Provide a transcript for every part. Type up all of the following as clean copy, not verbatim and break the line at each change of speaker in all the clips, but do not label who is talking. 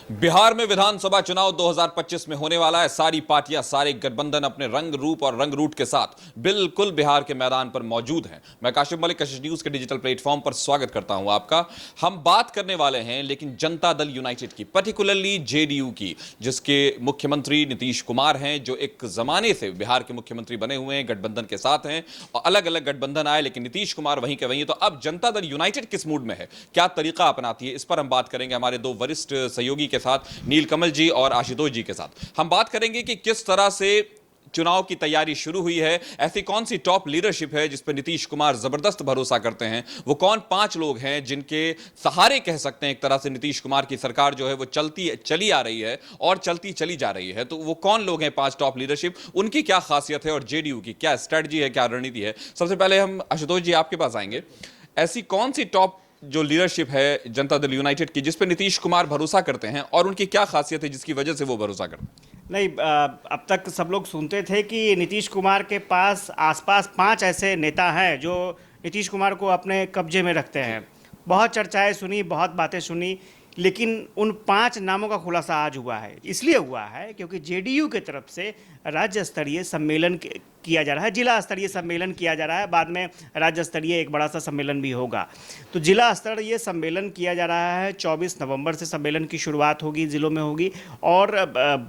बिहार में विधानसभा चुनाव 2025 में होने वाला है। सारी पार्टियां, सारे गठबंधन अपने रंग रूप और रंग रूट के साथ बिल्कुल बिहार के मैदान पर मौजूद हैं। मैं काशिफ मलिक कशिश न्यूज के डिजिटल प्लेटफॉर्म पर स्वागत करता हूं आपका। हम बात करने वाले हैं लेकिन जनता दल यूनाइटेड की, पर्टिकुलरली जेडीयू की, जिसके मुख्यमंत्री नीतीश कुमार हैं, जो एक जमाने से बिहार के मुख्यमंत्री बने हुए हैं, गठबंधन के साथ हैं और अलग अलग गठबंधन आए लेकिन नीतीश कुमार वहीं के वहीं। तो अब जनता दल यूनाइटेड किस मूड में है, क्या तरीका अपनाती है, इस पर हम बात करेंगे हमारे दो वरिष्ठ सहयोगी के साथ, नीलकमल जी और आशुतोष जी के साथ। हम बात करेंगे कि किस तरह से चुनाव की तैयारी शुरू हुई है, ऐसी कौन सी टॉप लीडरशिप है जिस पर नीतीश कुमार जबरदस्त भरोसा करते हैं, वो कौन 5 लोग हैं जिनके सहारे कह सकते हैं एक तरह से नीतीश कुमार की सरकार जो है वो चली आ रही है और चलती चली जा रही है। तो वो कौन लोग हैं 5 टॉप लीडरशिप, उनकी क्या खासियत है और जेडीयू की क्या स्ट्रेटजी है, क्या रणनीति है। सबसे पहले हम आशुतोष जी आपके पास आएंगे। ऐसी कौन सी टॉप जो लीडरशिप है जनता दल यूनाइटेड की जिस पर नीतीश कुमार भरोसा करते हैं और उनकी क्या खासियत है जिसकी वजह से वो भरोसा करते हैं?
नहीं, अब तक सब लोग सुनते थे कि नीतीश कुमार के पास आसपास 5 ऐसे नेता हैं जो नीतीश कुमार को अपने कब्जे में रखते हैं। बहुत चर्चाएं सुनी, बहुत बातें सुनी, लेकिन उन 5 नामों का खुलासा आज हुआ है। इसलिए हुआ है क्योंकि जेडीयू की तरफ से राज्य स्तरीय सम्मेलन किया जा रहा है, जिला स्तरीय सम्मेलन किया जा रहा है, बाद में राज्य स्तरीय एक बड़ा सा सम्मेलन भी होगा। तो जिला स्तरीय सम्मेलन किया जा रहा है, 24 नवंबर से सम्मेलन की शुरुआत होगी, ज़िलों में होगी और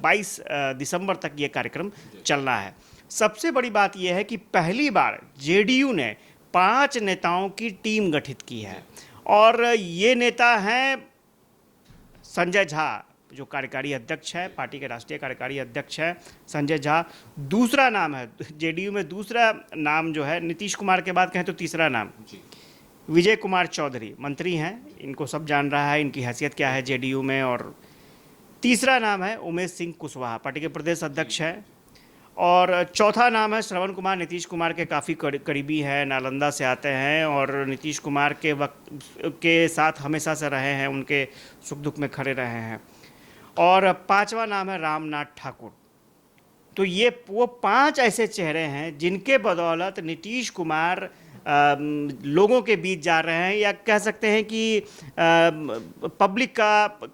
22 दिसंबर तक ये कार्यक्रम चलना है। सबसे बड़ी बात यह है कि पहली बार जेडीयू ने 5 नेताओं की टीम गठित की है और ये नेता हैं संजय झा, जो कार्यकारी अध्यक्ष है, पार्टी के राष्ट्रीय कार्यकारी अध्यक्ष है संजय झा। दूसरा नाम है जेडीयू में, दूसरा नाम जो है नीतीश कुमार के बाद कहें तो तीसरा नाम विजय कुमार चौधरी, मंत्री हैं, इनको सब जान रहा है, इनकी हैसियत क्या है जेडीयू में। और तीसरा नाम है उमेश सिंह कुशवाहा, पार्टी के प्रदेश अध्यक्ष है। और चौथा नाम है श्रवण कुमार, नीतीश कुमार के काफ़ी करीबी है, नालंदा से आते हैं और नीतीश कुमार के वक्त के साथ हमेशा से रहे हैं, उनके सुख दुख में खड़े रहे हैं। और 5वां नाम है रामनाथ ठाकुर। तो ये वो 5 ऐसे चेहरे हैं जिनके बदौलत नीतीश कुमार लोगों के बीच जा रहे हैं, या कह सकते हैं कि पब्लिक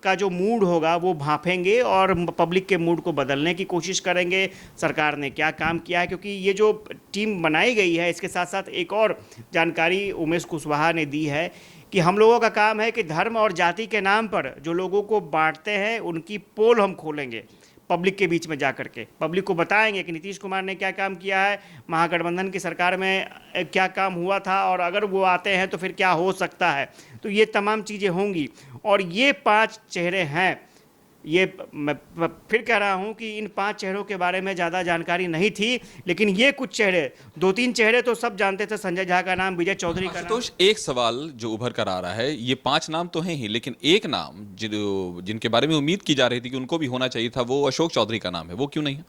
का जो मूड होगा वो भांपेंगे और पब्लिक के मूड को बदलने की कोशिश करेंगे। सरकार ने क्या काम किया है, क्योंकि ये जो टीम बनाई गई है, इसके साथ साथ एक और जानकारी उमेश कुशवाहा ने दी है कि हम लोगों का काम है कि धर्म और जाति के नाम पर जो लोगों को बांटते हैं उनकी पोल हम खोलेंगे, पब्लिक के बीच में जा करके पब्लिक को बताएंगे कि नीतीश कुमार ने क्या काम किया है, महागठबंधन की सरकार में क्या काम हुआ था और अगर वो आते हैं तो फिर क्या हो सकता है। तो ये तमाम चीज़ें होंगी और ये 5 चेहरे हैं। ये मैं फिर कह रहा हूँ कि इन 5 चेहरों के बारे में ज़्यादा जानकारी नहीं थी, लेकिन ये कुछ चेहरे, 2-3 चेहरे तो सब जानते थे, संजय झा का नाम, विजय चौधरी का नाम।
एक सवाल जो उभर कर आ रहा है, ये 5 नाम तो हैं ही लेकिन एक नाम जिनके बारे में उम्मीद की जा रही थी कि उनको भी होना चाहिए था, वो अशोक चौधरी का नाम है, वो क्यों नहीं है?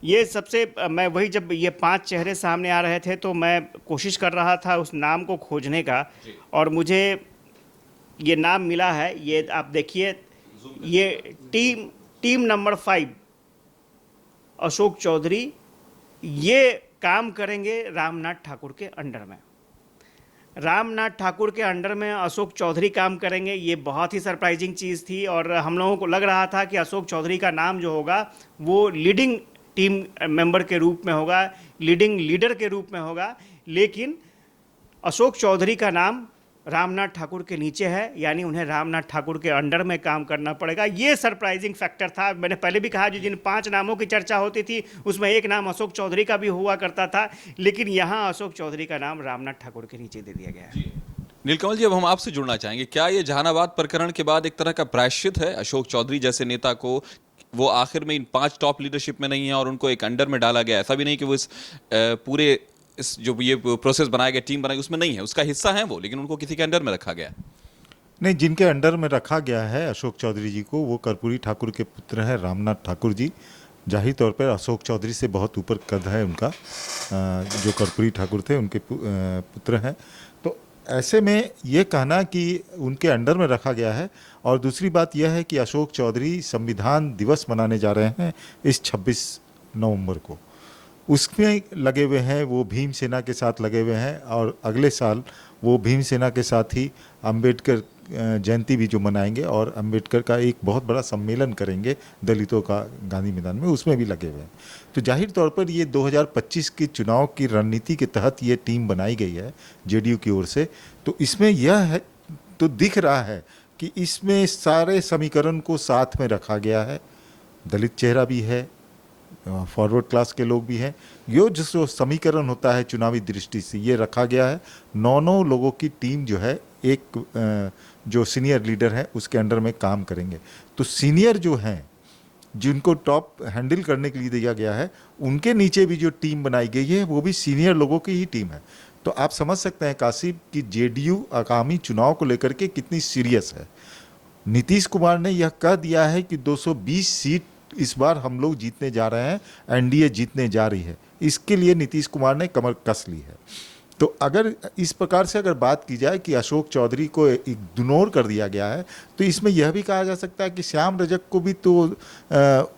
ये सबसे मैं वही, जब ये 5 चेहरे सामने आ रहे थे तो मैं कोशिश कर रहा था उस नाम को खोजने का और मुझे ये नाम मिला है। ये आप देखिए, ये टीम नंबर 5 अशोक चौधरी, ये काम करेंगे रामनाथ ठाकुर के अंडर में। रामनाथ ठाकुर के अंडर में अशोक चौधरी काम करेंगे। ये बहुत ही सरप्राइजिंग चीज़ थी और हम लोगों को लग रहा था कि अशोक चौधरी का नाम जो होगा वो लीडिंग टीम मेंबर के रूप में होगा, लीडिंग लीडर के रूप में होगा, लेकिन अशोक चौधरी का नाम रामनाथ ठाकुर के नीचे है, यानी उन्हें रामनाथ ठाकुर के अंडर में काम करना पड़ेगा। ये सरप्राइजिंग फैक्टर था। मैंने पहले भी कहा, जो जिन 5 नामों की चर्चा होती थी उसमें एक नाम अशोक चौधरी का भी हुआ करता था, लेकिन यहाँ अशोक चौधरी का नाम रामनाथ ठाकुर के नीचे दे दिया गया है।
नीलकमल जी, अब हम आपसे जुड़ना चाहेंगे, क्या ये जहानाबाद प्रकरण के बाद एक तरह का प्रायश्चित है अशोक चौधरी जैसे नेता को? वो आखिर में इन 5 टॉप लीडरशिप में नहीं है और उनको एक अंडर में डाला गया, ऐसा भी नहीं कि वो पूरे इस जो ये प्रोसेस बनाया गया, टीम बनाई, उसमें नहीं है, उसका हिस्सा है वो, लेकिन उनको किसी के अंडर में रखा गया है।
नहीं, जिनके अंडर में रखा गया है अशोक चौधरी जी को, वो कर्पूरी ठाकुर के पुत्र हैं रामनाथ ठाकुर जी। जाहिर तौर पर अशोक चौधरी से बहुत ऊपर कद है उनका, जो कर्पूरी ठाकुर थे उनके पुत्र हैं। तो ऐसे में ये कहना कि उनके अंडर में रखा गया है। और दूसरी बात यह है कि अशोक चौधरी संविधान दिवस मनाने जा रहे हैं इस 26 नवंबर को, उसमें लगे हुए हैं, वो भीम सेना के साथ लगे हुए हैं और अगले साल वो भीम सेना के साथ ही अंबेडकर जयंती भी जो मनाएंगे और अंबेडकर का एक बहुत बड़ा सम्मेलन करेंगे दलितों का गांधी मैदान में, उसमें भी लगे हुए हैं। तो जाहिर तौर पर ये 2025 के चुनाव की रणनीति के तहत ये टीम बनाई गई है जेडीयू की ओर से। तो इसमें यह है तो दिख रहा है कि इसमें सारे समीकरण को साथ में रखा गया है, दलित चेहरा भी है, फॉरवर्ड क्लास के लोग भी हैं। यो जो समीकरण होता है चुनावी दृष्टि से ये रखा गया है। 9 लोगों की टीम जो है एक जो सीनियर लीडर है उसके अंडर में काम करेंगे। तो सीनियर जो हैं जिनको टॉप हैंडल करने के लिए दिया गया है, उनके नीचे भी जो टीम बनाई गई है वो भी सीनियर लोगों की ही टीम है। तो आप समझ सकते हैं कासिम कि जेडीयू आगामी चुनाव को लेकर के कितनी सीरियस है। नीतीश कुमार ने यह कह दिया है कि 220 सीट इस बार हम लोग जीतने जा रहे हैं, एनडीए जीतने जा रही है। इसके लिए नीतीश कुमार ने कमर कस ली है। तो अगर इस प्रकार से अगर बात की जाए कि अशोक चौधरी को इग्नोर कर दिया गया है, तो इसमें यह भी कहा जा सकता है कि श्याम रजक को भी तो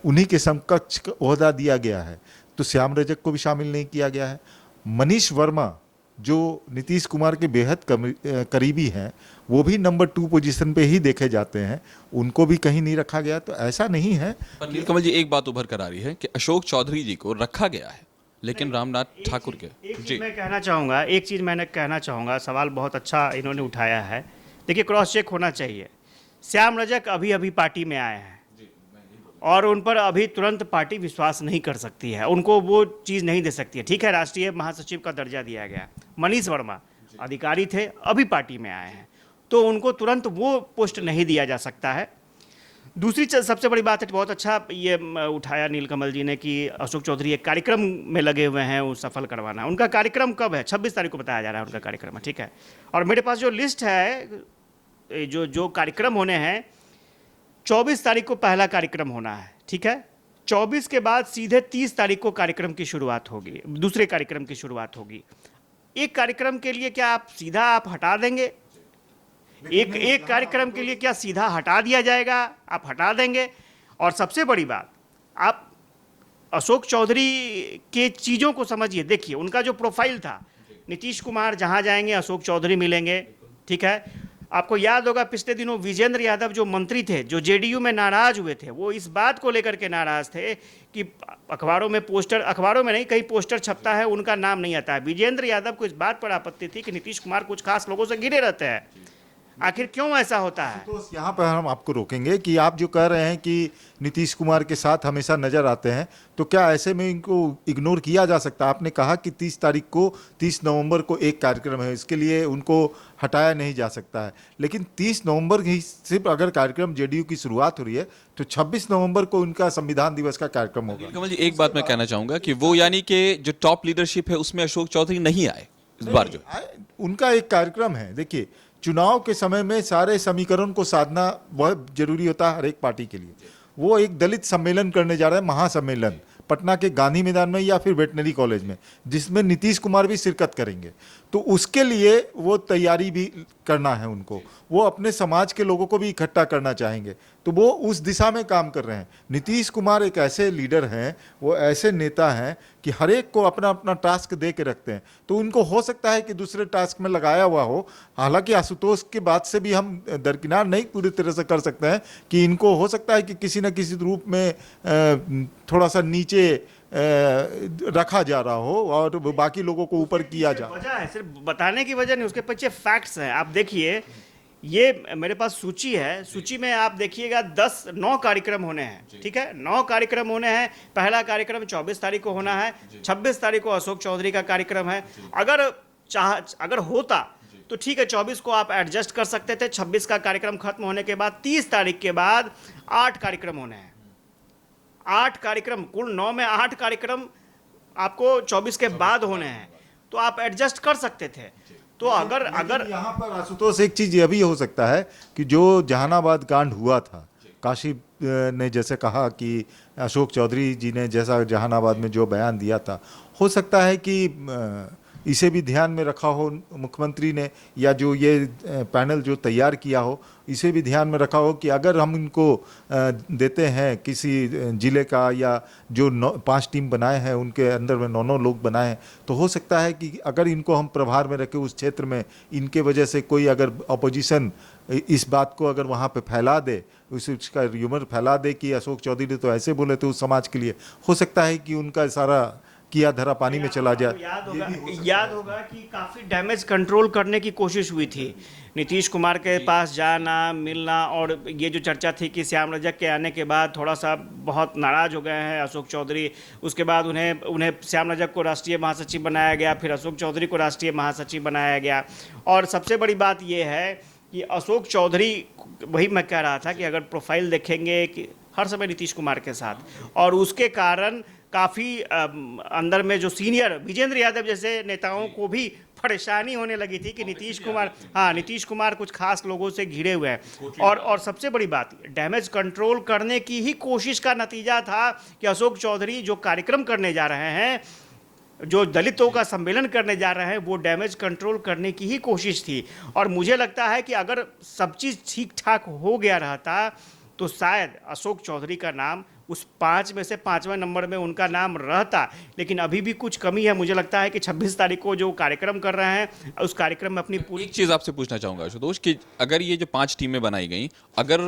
उन्हीं के समकक्ष ओहदा दिया गया है, तो श्याम रजक को भी शामिल नहीं किया गया है। मनीष वर्मा जो नीतीश कुमार के बेहद करीबी हैं, वो भी नंबर 2 पोजीशन पे ही देखे जाते हैं, उनको भी कहीं नहीं रखा गया। तो ऐसा नहीं है।
पर नीलकमल जी, एक बात उभर कर आ रही है कि अशोक चौधरी जी को रखा गया है, लेकिन रामनाथ ठाकुर के
एक
जी
चीज़ मैं कहना चाहूँगा, एक चीज़ मैंने कहना चाहूँगा, सवाल बहुत अच्छा इन्होंने उठाया है। देखिए, क्रॉस चेक होना चाहिए। श्याम रजक अभी अभी पार्टी में आए हैं और उन पर अभी तुरंत पार्टी विश्वास नहीं कर सकती है, उनको वो चीज़ नहीं दे सकती है। ठीक है, राष्ट्रीय महासचिव का दर्जा दिया गया। मनीष वर्मा अधिकारी थे, अभी पार्टी में आए हैं, तो उनको तुरंत वो पोस्ट नहीं दिया जा सकता है। दूसरी सबसे बड़ी बात है, बहुत अच्छा ये उठाया नीलकमल जी ने कि अशोक चौधरी एक कार्यक्रम में लगे हुए हैं, वो सफल करवाना। उनका कार्यक्रम कब है? 26 तारीख को बताया जा रहा है उनका कार्यक्रम है। ठीक है, और मेरे पास जो लिस्ट है, जो कार्यक्रम होने हैं, 24 तारीख को पहला कार्यक्रम होना है। ठीक है, 24 के बाद सीधे 30 तारीख को कार्यक्रम की शुरुआत होगी, दूसरे कार्यक्रम की शुरुआत होगी। एक कार्यक्रम के लिए क्या आप सीधा आप हटा देंगे? एक कार्यक्रम के लिए क्या सीधा हटा दिया जाएगा? आप हटा देंगे। और सबसे बड़ी बात, आप अशोक चौधरी के चीज़ों को समझिए। देखिए, उनका जो प्रोफाइल था, नीतीश कुमार जहाँ जाएंगे अशोक चौधरी मिलेंगे। ठीक है, आपको याद होगा पिछले दिनों विजेंद्र यादव जो मंत्री थे, जो जेडीयू में नाराज हुए थे, वो इस बात को लेकर के नाराज थे कि अखबारों में पोस्टर, अखबारों में नहीं, कहीं पोस्टर छपता है उनका नाम नहीं आता है। विजेंद्र यादव को इस बात पर आपत्ति थी कि नीतीश कुमार कुछ खास लोगों से घिरे रहते हैं। आखिर क्यों ऐसा होता है?
तो यहाँ पर हम आपको रोकेंगे कि आप जो कह रहे हैं कि नीतीश कुमार के साथ हमेशा नजर आते हैं, तो क्या ऐसे में इनको इग्नोर किया जा सकता है? आपने कहा कि 30 नवंबर को एक कार्यक्रम है, इसके लिए उनको हटाया नहीं जा सकता है। लेकिन 30 नवंबर ही सिर्फ अगर कार्यक्रम जेडीयू की शुरुआत हो रही है, तो 26 नवंबर को उनका संविधान दिवस का कार्यक्रम होगा।
नीलकमल जी, एक बात मैं कहना चाहूंगा कि वो यानी कि जो टॉप लीडरशिप है उसमें अशोक चौधरी नहीं आए इस बार। जो
उनका एक कार्यक्रम है। देखिए, चुनाव के समय में सारे समीकरण को साधना बहुत जरूरी होता है हर एक पार्टी के लिए। वो एक दलित सम्मेलन करने जा रहे हैं, महासम्मेलन, पटना के गांधी मैदान में या फिर वेटनरी कॉलेज में, जिसमें नीतीश कुमार भी शिरकत करेंगे। तो उसके लिए वो तैयारी भी करना है उनको, वो अपने समाज के लोगों को भी इकट्ठा करना चाहेंगे, तो वो उस दिशा में काम कर रहे हैं। नीतीश कुमार एक ऐसे लीडर हैं, वो ऐसे नेता हैं कि हर एक को अपना अपना टास्क दे के रखते हैं। तो उनको हो सकता है कि दूसरे टास्क में लगाया हुआ हो। हालांकि आशुतोष की बात से भी हम दरकिनार नहीं पूरी तरह से कर सकते हैं कि इनको हो सकता है कि किसी न किसी रूप में थोड़ा सा नीचे रखा जा रहा हो और बाकी लोगों को ऊपर किया जा।
वजह है, सिर्फ बताने की वजह नहीं, उसके पीछे फैक्ट्स हैं। आप देखिए, ये मेरे पास सूची है, सूची में आप देखिएगा 9 कार्यक्रम होने हैं। ठीक है, 9 कार्यक्रम होने हैं। पहला कार्यक्रम 24 तारीख को होना है, 26 तारीख को अशोक चौधरी का कार्यक्रम है। अगर होता तो ठीक है, 24 को आप एडजस्ट कर सकते थे। 26 का कार्यक्रम खत्म होने के बाद 30 तारीख के बाद 8 कार्यक्रम होने हैं। 8 कार्यक्रम, कुल 9 में 8 कार्यक्रम आपको 24 के बाद होने हैं, तो आप एडजस्ट कर सकते थे। तो अगर
यहाँ पर आशुतोष एक चीज यह भी हो सकता है कि जो जहानाबाद कांड हुआ था, काशी ने जैसे कहा कि अशोक चौधरी जी ने जैसा जहानाबाद में जो बयान दिया था, हो सकता है कि इसे भी ध्यान में रखा हो मुख्यमंत्री ने, या जो ये पैनल जो तैयार किया हो इसे भी ध्यान में रखा हो कि अगर हम इनको देते हैं किसी ज़िले का, या जो 5 टीम बनाए हैं उनके अंदर में 9 लोग बनाए हैं, तो हो सकता है कि अगर इनको हम प्रभार में रखें उस क्षेत्र में, इनके वजह से कोई अगर अपोजिशन इस बात को अगर वहाँ पे फैला दे, उसका र्यूमर फैला दे कि अशोक चौधरी तो ऐसे बोले थे उस समाज के लिए, हो सकता है कि उनका सारा किया धरा पानी में चला जाए।
याद होगा कि काफ़ी डैमेज कंट्रोल करने की कोशिश हुई थी, नीतीश कुमार के पास जाना मिलना, और ये जो चर्चा थी कि श्याम रजक के आने के बाद थोड़ा सा बहुत नाराज़ हो गए हैं अशोक चौधरी, उसके बाद उन्हें श्याम रजक को राष्ट्रीय महासचिव बनाया गया, फिर अशोक चौधरी को राष्ट्रीय महासचिव बनाया गया। और सबसे बड़ी बात ये है कि अशोक चौधरी, वही मैं कह रहा था कि अगर प्रोफाइल देखेंगे कि हर समय नीतीश कुमार के साथ, और उसके कारण काफ़ी अंदर में जो सीनियर विजेंद्र यादव जैसे नेताओं को भी परेशानी होने लगी थी कि नीतीश कुमार कुछ खास लोगों से घिरे हुए हैं। और सबसे बड़ी बात, डैमेज कंट्रोल करने की ही कोशिश का नतीजा था कि अशोक चौधरी जो कार्यक्रम करने जा रहे हैं, जो दलितों का सम्मेलन करने जा रहे हैं, वो डैमेज कंट्रोल करने की ही कोशिश थी। और मुझे लगता है कि अगर सब चीज़ ठीक ठाक हो गया रहता तो शायद अशोक चौधरी का नाम उस 5 में से 5वें नंबर में उनका नाम रहता। लेकिन अभी भी कुछ कमी है। मुझे लगता है कि 26 तारीख को जो कार्यक्रम कर रहे हैं, उस कार्यक्रम में अपनी पूरी
एक चीज़ आपसे पूछना चाहूँगा आशुतोष कि अगर ये जो 5 टीमें बनाई गई, अगर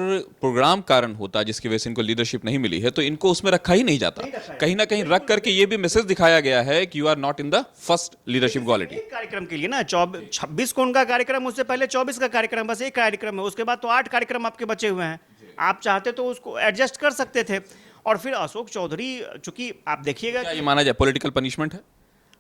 प्रोग्राम कारण होता जिसकी वजह से इनको लीडरशिप नहीं मिली है, तो इनको उसमें रखा ही नहीं जाता। कहीं ना कहीं रख करके ये भी मैसेज दिखाया गया है कि you are not in the first leadership quality.
कार्यक्रम के लिए ना 26 को उनका कार्यक्रम, उससे पहले 24 का कार्यक्रम, बस एक कार्यक्रम है। उसके बाद तो 8 कार्यक्रम आपके बचे हुए हैं। आप चाहते तो उसको एडजस्ट कर सकते थे। और फिर अशोक चौधरी, चूंकि आप देखिएगा,
क्या ये माना जाए पॉलिटिकल पनिशमेंट है?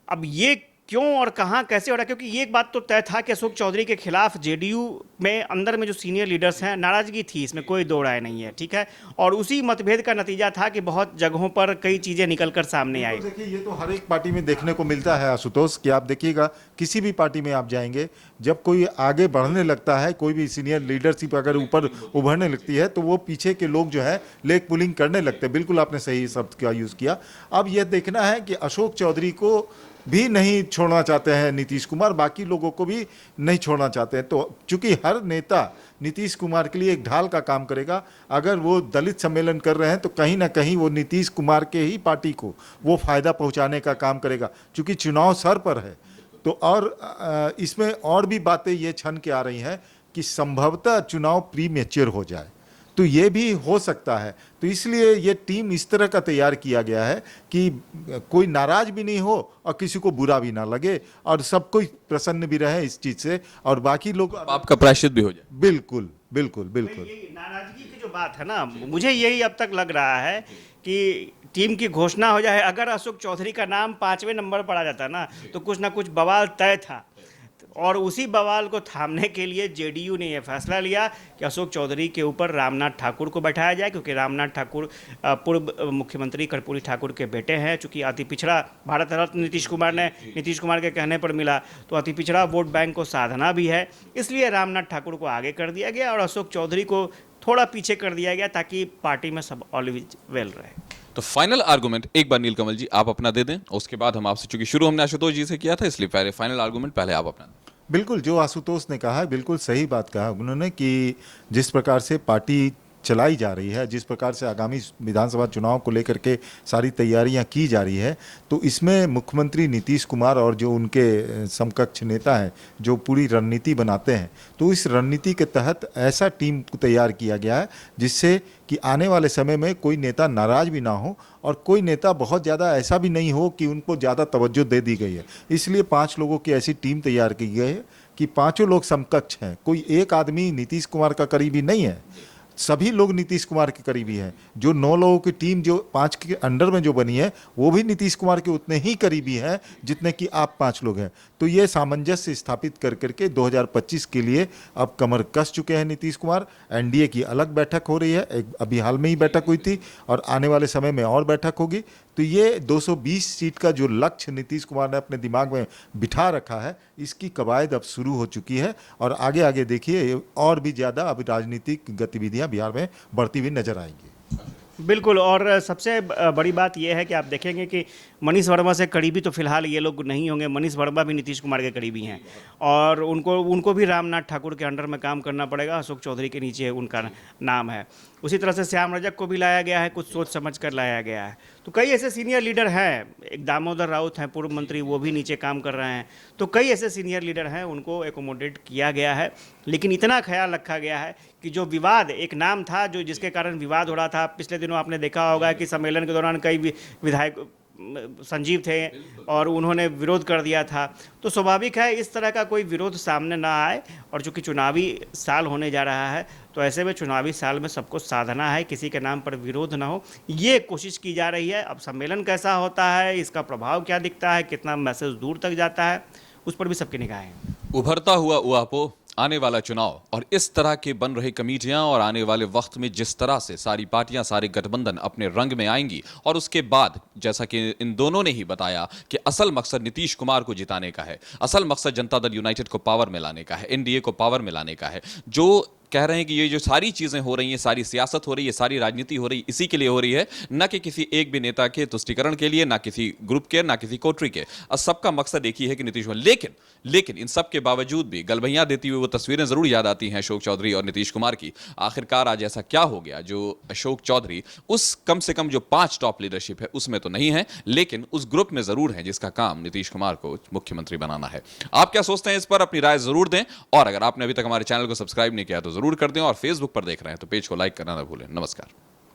अब ये क्यों और कहाँ कैसे हो रहा है, क्योंकि ये एक बात तो तय था कि अशोक चौधरी के खिलाफ जेडीयू में अंदर में जो सीनियर लीडर्स हैं, नाराजगी थी, इसमें कोई दो राय नहीं है, ठीक है। और उसी मतभेद का नतीजा था कि बहुत जगहों पर कई चीज़ें निकल कर सामने आई।
देखिए, ये तो हर एक पार्टी में देखने को मिलता है आशुतोष, कि आप देखिएगा किसी भी पार्टी में आप जाएंगे, जब कोई आगे बढ़ने लगता है, कोई भी सीनियर लीडरशिप अगर ऊपर उभरने लगती है, तो वो पीछे के लोग जो है लेग पुलिंग करने लगते हैं। बिल्कुल आपने सही शब्द का यूज़ किया। अब यह देखना है कि अशोक चौधरी को भी नहीं छोड़ना चाहते हैं नीतीश कुमार, बाकी लोगों को भी नहीं छोड़ना चाहते हैं। तो चूंकि हर नेता नीतीश कुमार के लिए एक ढाल का काम करेगा, अगर वो दलित सम्मेलन कर रहे हैं तो कहीं ना कहीं वो नीतीश कुमार के ही पार्टी को वो फायदा पहुंचाने का काम करेगा, चूंकि चुनाव सर पर है। तो और इसमें और भी बातें ये छन के आ रही हैं कि संभवतः चुनाव प्री मैच्योर हो जाए, तो ये भी हो सकता है। तो इसलिए ये टीम इस तरह का तैयार किया गया है कि कोई नाराज भी नहीं हो और किसी को बुरा भी ना लगे, और सब कोई प्रसन्न भी रहे इस चीज से, और बाकी लोग
आपका प्रायश्चित भी हो जाए।
बिल्कुल बिल्कुल बिल्कुल।
नाराजगी की जो बात है ना, मुझे यही अब तक लग रहा है कि टीम की घोषणा हो जाए। अगर अशोक चौधरी का नाम 5वें नंबर पर आ जाता ना, तो कुछ ना कुछ बवाल तय था। और उसी बवाल को थामने के लिए जेडीयू ने यह फैसला लिया कि अशोक चौधरी के ऊपर रामनाथ ठाकुर को बैठाया जाए, क्योंकि रामनाथ ठाकुर पूर्व मुख्यमंत्री कर्पूरी ठाकुर के बेटे हैं। चूंकि अति पिछड़ा भारत रत्न नीतीश कुमार के कहने पर मिला, तो अति पिछड़ा वोट बैंक को साधना भी है, इसलिए रामनाथ ठाकुर को आगे कर दिया गया और अशोक चौधरी को थोड़ा पीछे कर दिया गया, ताकि पार्टी में सब ऑलवेज वेल रहे।
तो फाइनल आर्गुमेंट एक बार नीलकमल जी आप अपना दे दें, उसके बाद हम आपसे, चूंकि शुरू हमने आशुतोष जी से किया था, इसलिए पहले फाइनल आर्गुमेंट पहले आप अपना दें।
बिल्कुल, जो आशुतोष ने कहा है बिल्कुल सही बात कहा उन्होंने, कि जिस प्रकार से पार्टी चलाई जा रही है, जिस प्रकार से आगामी विधानसभा चुनाव को लेकर के सारी तैयारियां की जा रही है, तो इसमें मुख्यमंत्री नीतीश कुमार और जो उनके समकक्ष नेता हैं जो पूरी रणनीति बनाते हैं, तो इस रणनीति के तहत ऐसा टीम को तैयार किया गया है जिससे कि आने वाले समय में कोई नेता नाराज भी ना हो और कोई नेता बहुत ज़्यादा ऐसा भी नहीं हो कि उनको ज़्यादा तवज्जो दे दी गई है। इसलिए 5 लोगों की ऐसी टीम तैयार की गई है कि पाँचों लोग समकक्ष हैं, कोई एक आदमी नीतीश कुमार का करीबी नहीं है, सभी लोग नीतीश कुमार के करीबी हैं। जो 9 लोगों की टीम जो 5 के अंडर में जो बनी है, वो भी नीतीश कुमार के उतने ही करीबी हैं जितने कि आप 5 लोग हैं। तो ये सामंजस्य स्थापित कर करके 2025 के लिए अब कमर कस चुके हैं नीतीश कुमार। एनडीए की अलग बैठक हो रही है, एक अभी हाल में ही बैठक हुई थी और आने वाले समय में और बैठक होगी। तो ये 220 सीट का जो लक्ष्य नीतीश कुमार ने अपने दिमाग में बिठा रखा है, इसकी कवायद अब शुरू हो चुकी है और आगे आगे देखिए और भी ज़्यादा अब राजनीतिक गतिविधियां बिहार में बढ़ती हुई नजर आएंगी।
बिल्कुल। और सबसे बड़ी बात यह है कि आप देखेंगे कि मनीष वर्मा से करीबी तो फिलहाल ये लोग नहीं होंगे। मनीष वर्मा भी नीतीश कुमार के करीबी हैं और उनको उनको भी रामनाथ ठाकुर के अंडर में काम करना पड़ेगा। अशोक चौधरी के नीचे उनका नाम है। उसी तरह से श्याम रजक को भी लाया गया है, कुछ सोच समझ कर लाया गया है। तो कई ऐसे सीनियर लीडर हैं, एक दामोदर राउत हैं पूर्व मंत्री, वो भी नीचे काम कर रहे हैं। तो कई ऐसे सीनियर लीडर हैं, उनको एकोमोडेट किया गया है। लेकिन इतना ख्याल रखा गया है कि जो विवाद, एक नाम था जो जिसके कारण विवाद हो रहा था, पिछले दिनों आपने देखा होगा कि सम्मेलन के दौरान कई विधायक संजीव थे और उन्होंने विरोध कर दिया था। तो स्वाभाविक है इस तरह का कोई विरोध सामने ना आए। और चूंकि चुनावी साल होने जा रहा है तो ऐसे में चुनावी साल में सबको साधना है, किसी के नाम पर विरोध ना हो, ये कोशिश की जा रही है। अब सम्मेलन कैसा होता है, इसका प्रभाव क्या दिखता है, कितना मैसेज दूर तक जाता है, उस पर भी सबकी निगाहें हैं।
उभरता हुआ ऊहापोह, आने वाला चुनाव और इस तरह के बन रही कमेटियां और आने वाले वक्त में जिस तरह से सारी पार्टियां, सारे गठबंधन अपने रंग में आएंगी और उसके बाद जैसा कि इन दोनों ने ही बताया कि असल मकसद नीतीश कुमार को जिताने का है, असल मकसद जनता दल यूनाइटेड को पावर में लाने का है, एनडीए को पावर में लाने का है। जो कह रहे हैं कि ये जो सारी चीजें हो रही हैं, सारी सियासत हो रही है, सारी राजनीति हो रही है, इसी के लिए हो रही है, न कि किसी एक भी नेता के तुष्टीकरण के लिए, ना किसी ग्रुप के, ना किसी कोटरी के। और सबका मकसद एक ही है कि नीतीश कुमार। लेकिन इन सब के बावजूद भी गलबैयां देती हुई वो तस्वीरें जरूर याद आती हैं अशोक चौधरी और नीतीश कुमार की। आखिरकार आज ऐसा क्या हो गया जो अशोक चौधरी उस कम से कम जो 5 टॉप लीडरशिप है उसमें तो नहीं है, लेकिन उस ग्रुप में जरूर है जिसका काम नीतीश कुमार को मुख्यमंत्री बनाना है। आप क्या सोचते हैं इस पर? अपनी राय जरूर दें। और अगर आपने अभी तक हमारे चैनल को सब्सक्राइब नहीं किया तो जरूर कर दें, और फेसबुक पर देख रहे हैं तो पेज को लाइक करना ना भूलें। नमस्कार।